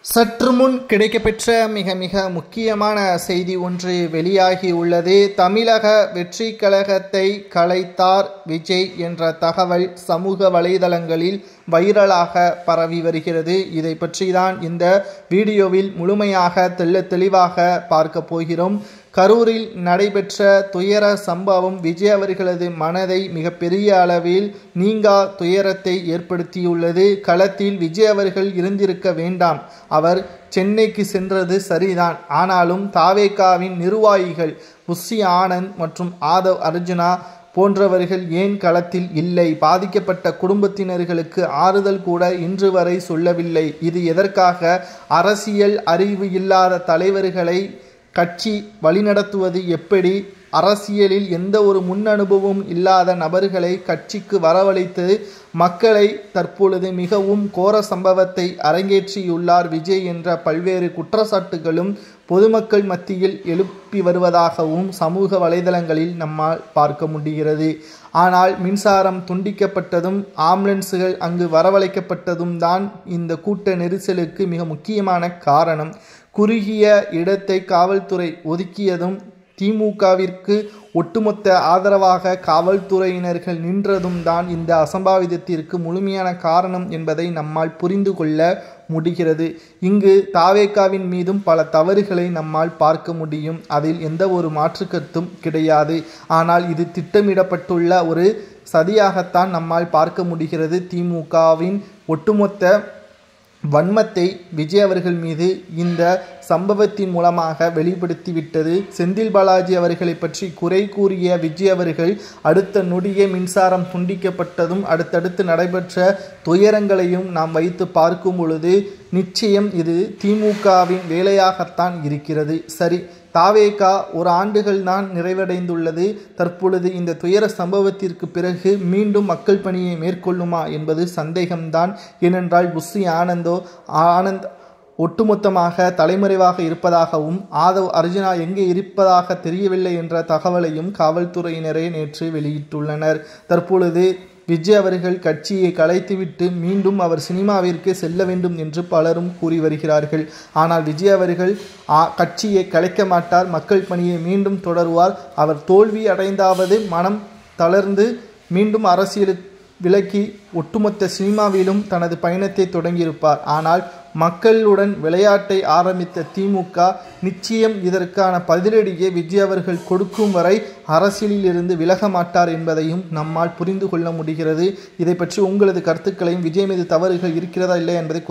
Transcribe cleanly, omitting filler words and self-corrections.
சற்று முன் கிடைக்கப்பெற்ற மிக முக்கியமான செய்தி ஒன்று வெளியாகி உள்ளது. தமிழக வெற்றி கழகத்தை கலைத்தார் விஜய் என்ற தகவல் சமூக வலைதளங்களில் வைரலாக பரவி வருகிறது. இதை பற்றி தான் இந்த வீடியோவில் முழுமையாக தெளிவாக பார்க்க போகிறோம். கரூரில் நடைபெற்ற துயர சம்பவம் விஜய் அவர்களது மனதை மிகப்பெரிய அளவில் நீங்கா துயரத்தை ஏற்படுத்தியுள்ளது. களத்தில் விஜய் அவர்கள் இருந்திருக்க வேண்டாம். அவர் சென்னைக்கு சென்றது சரிதான். ஆனாலும் தாவேகாவின் நிர்வாகிகள் புஷி ஆனந்த் மற்றும் ஆதவ் அர்ஜுனா போன்றவர்கள் ஏன் களத்தில் இல்லை? பாதிக்கப்பட்ட குடும்பத்தினர்களுக்கு ஆறுதல் கூட இன்று வரை சொல்லவில்லை. இது எதற்காக? அரசியல் அறிவு இல்லாத தலைவர்களை கட்சி வழிநடத்துவது எப்படி? அரசியலில் எந்த ஒரு முன் அனுபவமும் இல்லாத நபர்களை கட்சிக்கு வரவழைத்து மக்களை தற்பொழுது மிகவும் கோர சம்பவத்தை அரங்கேற்றியுள்ளார் விஜய் என்ற பல்வேறு குற்றச்சாட்டுகளும் பொதுமக்கள் மத்தியில் எழுப்பி வருவதாகவும் சமூக வலைதளங்களில் நம்மால் பார்க்க முடிகிறது. ஆனால் மின்சாரம் துண்டிக்கப்பட்டதும் ஆம்புலன்ஸுகள் அங்கு வரவழைக்கப்பட்டதும் தான் இந்த கூட்ட நெரிசலுக்கு மிக முக்கியமான காரணம். குறுகிய இடத்தை காவல்துறை ஒதுக்கியதும் திமுகவிற்கு ஒட்டுமொத்த ஆதரவாக காவல்துறையினர்கள் நின்றதும் தான் இந்த அசம்பாவிதத்திற்கு முழுமையான காரணம் என்பதை நம்மால் புரிந்து கொள்ள முடிகிறது. இங்கு தாவேகாவின் மீதும் பல தவறுகளை நம்மால் பார்க்க முடியும். அதில் எந்த ஒரு மாற்று கருத்தும் கிடையாது. ஆனால் இது திட்டமிடப்பட்டுள்ள ஒரு சதியாகத்தான் நம்மால் பார்க்க முடிகிறது. திமுகவின் ஒட்டுமொத்த வன்மத்தை விஜய் அவர்கள் மீது இந்த சம்பவத்தின் மூலமாக வெளிப்படுத்திவிட்டது. செந்தில் பாலாஜி அவர்களை பற்றி குறை கூறிய விஜய் அவர்கள் அடுத்த நொடியே மின்சாரம் துண்டிக்கப்பட்டதும் அடுத்தடுத்து நடைபெற்ற துயரங்களையும் நாம் வைத்து பார்க்கும் பொழுது நிச்சயம் இது திமுகவின் வேலையாகத்தான் இருக்கிறது. சரி, தாவேகா ஒரு ஆண்டுகள் தான் நிறைவடைந்துள்ளது. தற்பொழுது இந்த துயர சம்பவத்திற்கு பிறகு மீண்டும் மக்கள் பணியை மேற்கொள்ளுமா என்பது சந்தேகம்தான். ஏனென்றால் புஷி ஆனந்த் ஒட்டுமொத்தமாக தலைமறைவாக இருப்பதாகவும் ஆதவ் அர்ஜுனா எங்கே இருப்பதாக தெரியவில்லை என்ற தகவலையும் காவல்துறையினரே நேற்று வெளியிட்டுள்ளனர். தற்பொழுது விஜய் அவர்கள் கட்சியை கலைத்துவிட்டு மீண்டும் அவர் சினிமாவிற்கு செல்ல வேண்டும் என்று பலரும் கூறி வருகிறார்கள். ஆனால் விஜய் அவர்கள் கட்சியை கலைக்க மாட்டார், மக்கள் பணியை மீண்டும் தொடருவார். அவர் தோல்வி அடைந்தாவது மனம் தளர்ந்து மீண்டும் அரசியலுக்கு விலக்கி ஒட்டுமொத்த சினிமாவிலும் தனது பயணத்தை தொடங்கியிருப்பார். ஆனால் மக்களுடன் விளையாட்டை ஆரம்பித்த திமுக நிச்சயம் இதற்கான பதிலடியை விஜய் அவர்கள் கொடுக்கும் வரை அரசியலில் இருந்து விலக மாட்டார் என்பதையும் நம்மால் புரிந்து கொள்ள முடிகிறது. இதை பற்றி உங்களது கருத்துக்களையும் விஜய் மீது தவறுகள் இருக்கிறதா இல்லையா என்பதை